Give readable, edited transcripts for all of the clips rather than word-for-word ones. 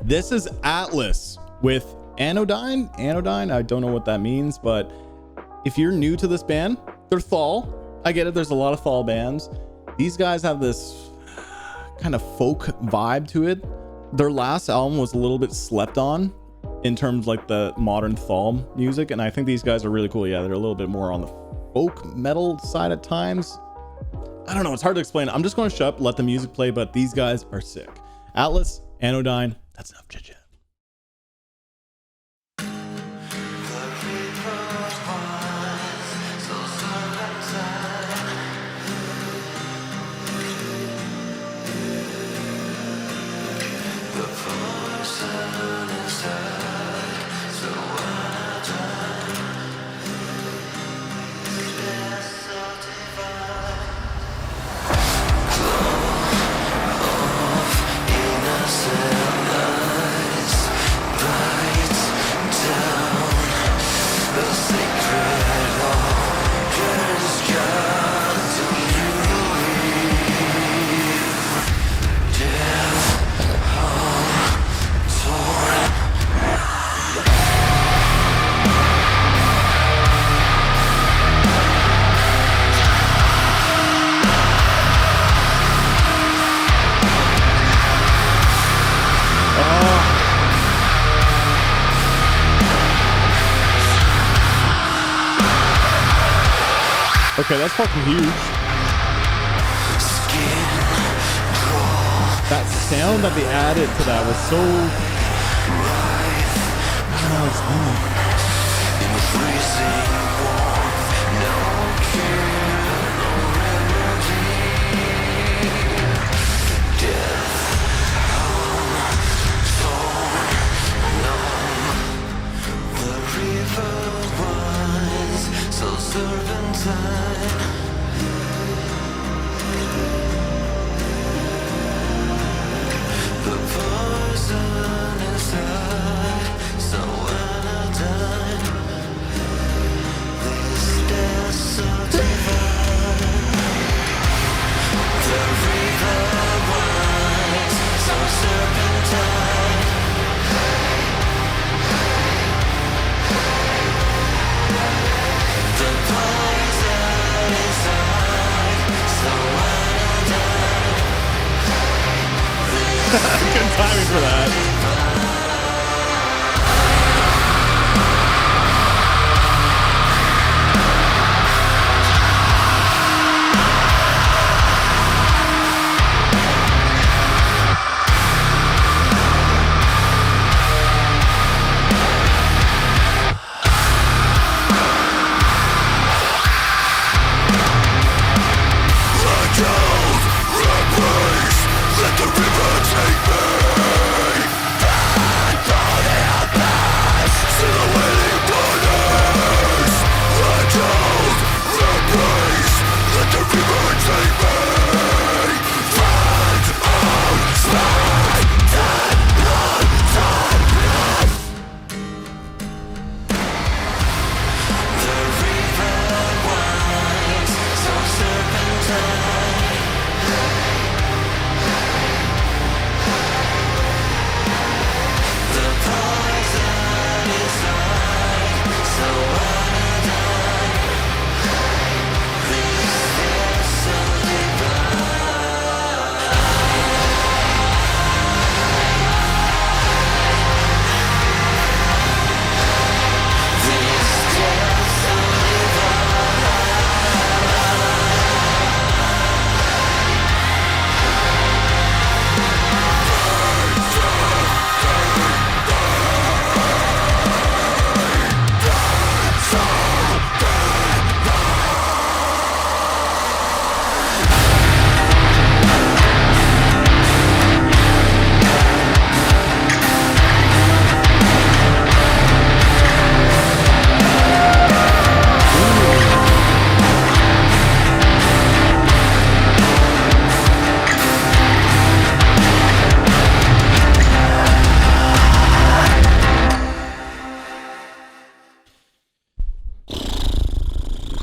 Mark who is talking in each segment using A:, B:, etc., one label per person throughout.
A: This is Atlas with Anodyne. Anodyne, I don't know what that means, but if you're new to this band, they're Thal. I get it, there's a lot of Thal bands. These guys have this kind of folk vibe to it. Their last album was a little bit slept on in terms of like the modern Thal music, and I think these guys are really cool. Yeah, they're a little bit more on the folk metal side at times. I don't know, it's hard to explain. I'm just going to shut up, let the music play, but these guys are sick. Atlas, Anodyne, that's enough chit chat. Okay, that's fucking huge. That sound that they added to that was so... Oh, it's good timing for that.
B: Let the river take me.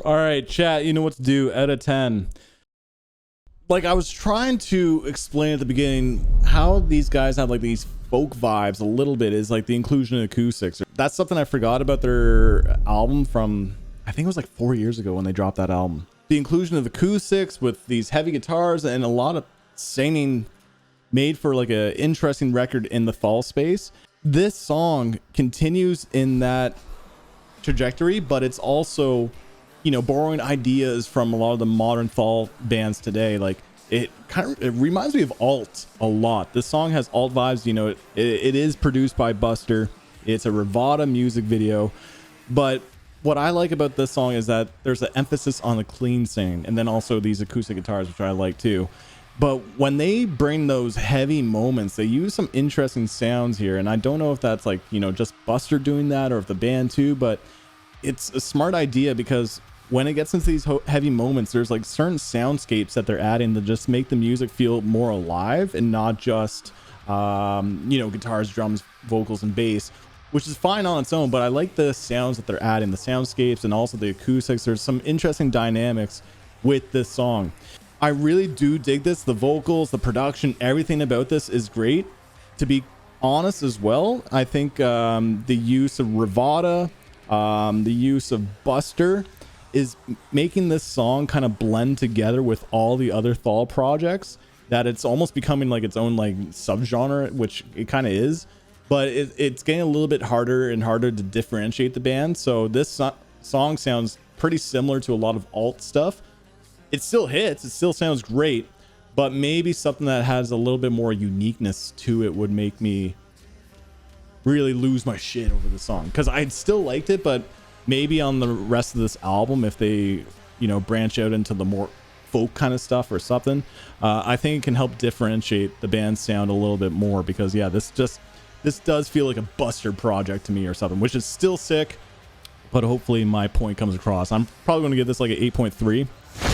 A: All right, chat, you know what to do. Out of 10. like I was trying to explain at the beginning how these guys have like these folk vibes a little bit is like the inclusion of acoustics. That's something I forgot about their album from, I think it was like 4 years ago when they dropped that album. The inclusion of acoustics with these heavy guitars and a lot of singing made for like a interesting record in the fall space. This song continues in that trajectory, but it's also, you know, borrowing ideas from a lot of the modern fall bands today. Like it reminds me of alt a lot. This song has alt vibes. You know, it is produced by Buster. It's a Rivada music video, but what I like about this song is that there's an emphasis on the clean singing, and then also these acoustic guitars, which I like too. But when they bring those heavy moments, they use some interesting sounds here, and I don't know if that's like, you know, just Buster doing that or if the band too, but it's a smart idea because when it gets into these heavy moments, there's like certain soundscapes that they're adding to just make the music feel more alive and not just, you know, guitars, drums, vocals, and bass, which is fine on its own. But I like the sounds that they're adding, the soundscapes and also the acoustics. There's some interesting dynamics with this song. I really do dig this. The vocals, the production, everything about this is great. To be honest as well, I think the use of Rivada, the use of Buster is making this song kind of blend together with all the other Thal projects, that it's almost becoming like its own like subgenre, which it kind of is, but it's getting a little bit harder and harder to differentiate the band. So this song sounds pretty similar to a lot of alt stuff. It still hits, it still sounds great, but maybe something that has a little bit more uniqueness to it would make me really lose my shit over the song, because I still liked it, but maybe on the rest of this album, if they, you know, branch out into the more folk kind of stuff or something, I think it can help differentiate the band's sound a little bit more, because yeah, this does feel like a Buster project to me or something, which is still sick, but hopefully my point comes across. I'm probably going to give this like an 8.3.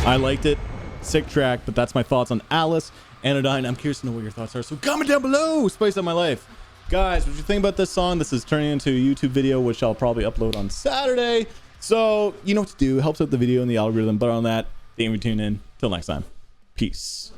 A: I liked it, sick track, but that's my thoughts on Alice, Anodyne. I'm curious to know what your thoughts are, so comment down below. Spice up my life. Guys, what you think about this song? This is turning into a YouTube video, which I'll probably upload on Saturday. So you know what to do. It helps out the video and the algorithm. But on that, thank you for tuning in. Till next time. Peace.